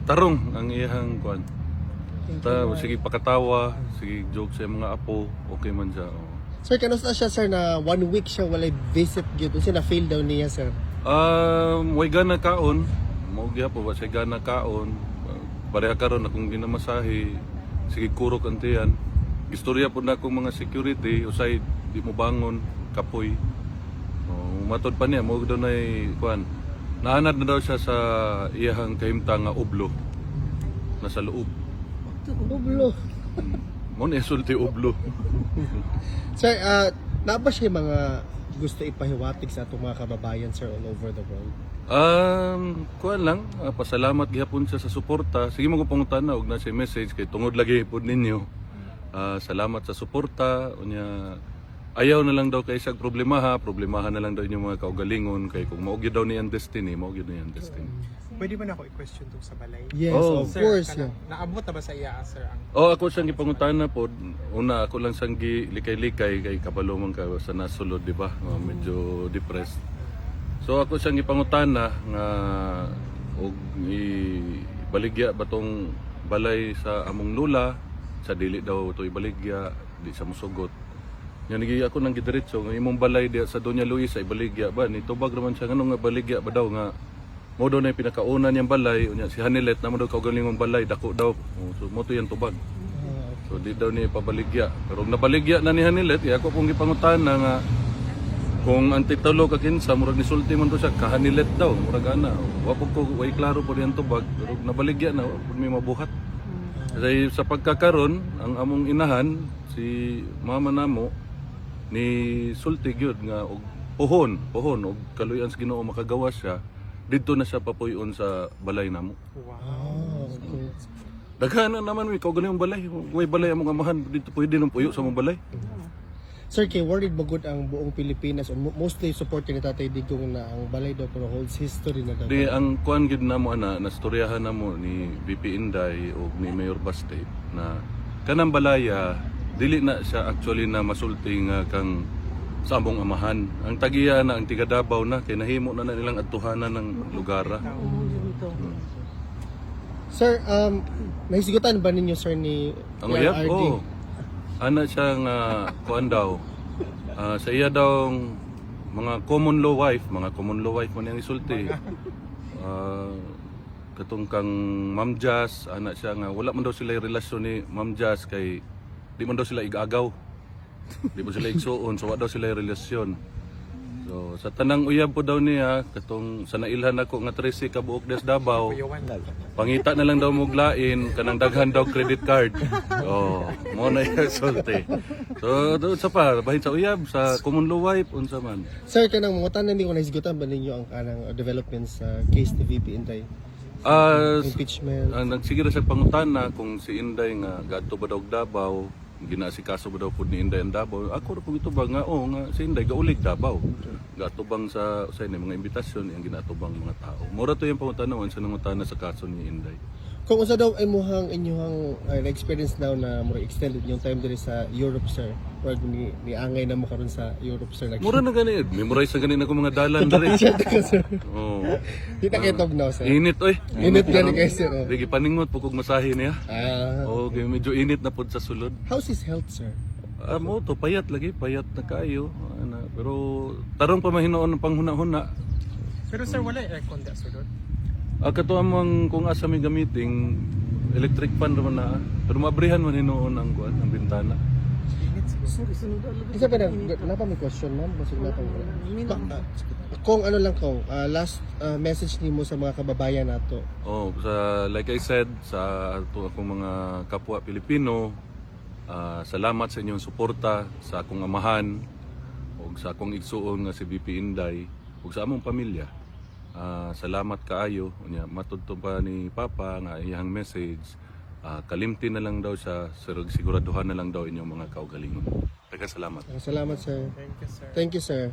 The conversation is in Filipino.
tarong ang iyang kuan. Sige pakatawa, sige joke sa mga apo, okay man siya. Oh. Sir, kanusta siya sir na 1 week siya walay visit gyud. Kasi na-fail daw niya sir. Way gana kaon, mao gyapon wa siya gana kaon. Pareha karon akong ginamasahe, sige kurok antiyan. Istorya po na akong mga security, usay di mo bangon, kapoy. Matod pa niya, mo daw na kuan. Naanad na daw siya sa iyahang kahimtang nga ublo. Nasa loob. Ublo. Mo na sulti ublo. Sir, na ba siya mga gusto ipahiwatig sa atong mga kababayan sir all over the world? Kuan lang, pasalamat gihapon siya sa suporta. Sige mo ko pangutan na og na siya message kay tungod lagi pod ninyo. Salamat sa suporta. Unya ayaw na lang daw kay siyang problemahan na lang daw inyong mga kaugalingon kay kung mao gyud daw ni ang destiny, mao gyud ni ang destiny. Pwede ba na ako i-question to sa balay? Yes, Oh. of Sir, course. kanang naabot na ba sa iya, sir? Ang Ako siyang gipangutan na pod. Una ako lang siyang gilikay-likay kay kabalo man ka sa nasulod, di ba? Medyo depressed. So ako siyang gipangutan na nga og ibaligya ba tong balay sa among lula, sa dili daw to ibaligya, di sa musugot. Yan ako nang gidiretso nga imong balay diya sa Doña Luisa ibaligya ba ni tubag naman siya ngano nga baligya ba daw nga mo daw na yung pinakaunan niyang balay unya si Hanilet na mo daw kaugalingong balay dako daw. So mo to yan tubag. So di daw ni pabaligya. Pero nabaligya na ni Hanilet, ako pong gipangutan na nga kung ang titulo ka kinsa murag nisulti man to siya ka Hanilet daw murag ana. Wa po ko way klaro po diyan tubag pero nabaligya na pud may mabuhat. Kasi sa pagkakaron ang among inahan si mama namo ni sulti gyud nga og pohon og kaluyan sa Ginoo makagawa siya didto na siya papuyon sa balay namo. wow. Okay. Daghan na naman mi kaugalingong balay. Way balay among amahan dito pwede nang puyo sa among balay. Sir, kay worried bagod ang buong Pilipinas o mostly supporting ni Tatay Digong na ang balay daw pero holds history na daw. Di ang kuan gid namo ana nastoryahan namo ni VP Inday o ni Mayor Baste na kanang balaya dili na siya actually na masulti nga kang sa among amahan. Ang tagiya na ang tiga Davao na kay nahimo na nilang adtuhanan ng lugara. Sir, nahisigutan ba ninyo sir ni Ang uyab PRRD? ko. Ana siya nga kuan daw. Sa iya daw mga common law wife man yang isulti. Katong kang Ma'am Jazz, ana siya nga wala man daw sila relasyon ni Ma'am Jazz kay di man daw sila igagaw. Di mo sila igsuon, so wala daw sila relasyon. So sa tanang uyab po daw niya, katong sa nailhan ako nga 13 ka buok des Davao, Kuyawan. pangita na lang daw muglain, kanang daghan daw credit card. Oh, mo na yung sulti. So doon sa pa, bahin sa uyab, sa common law wife, unsa man. Sir, kanang mga tanan ko nahisigutan ba ninyo ang kanang developments sa case ni VP Inday? Ah, Impeachment? nagsigira sa pangutana kung si Inday nga gadto ba daw og Davao, ginasikaso ba daw pud ni Inday ang Davao. Ako ra pud ito ba nga nga si Inday gaulig Davao. Gatubang sa ni mga imbitasyon ang ginatubang mga tao. Mura to yung pangutanon sa nangutana sa kaso ni Inday. Kung unsa daw ay muhang inyong na-experience daw na more extended yung time diri sa Europe sir, or ni angay na mo karon sa Europe sir. Mura na gani, memorize na gani ako mga dalan diri. Oh. Di na kayo tugnaw sir. Init oy. Init gani kayo sir. Oh. Digi paningot pugog masahe niya. Okay, medyo init na pud sa sulod. How's his health sir? Mo to payat lagi, payat na kayo. Pero tarong pa mahinoon ng panghuna-huna. Pero sir, wala yung aircon da, sir, doon? Kato amang kung asa may gamiting electric fan naman na. Pero mabrihan man hinoon ang kuan, ang bintana. Init siguro. Isa pa na pa may question ma'am, basig na kung ano lang ko, last message nimo sa mga kababayan nato. Oh, like I said sa ato akong mga kapwa Pilipino, salamat sa inyong suporta sa akong amahan ug sa akong igsuon nga si VP Inday ug sa among pamilya. Salamat kaayo unya matudto pa ni Papa nga iyang message. Kalimti na lang daw siya, siguraduhan na lang daw inyong mga kaugalingon. Salamat. Salamat sir. Thank you, sir. Thank you sir.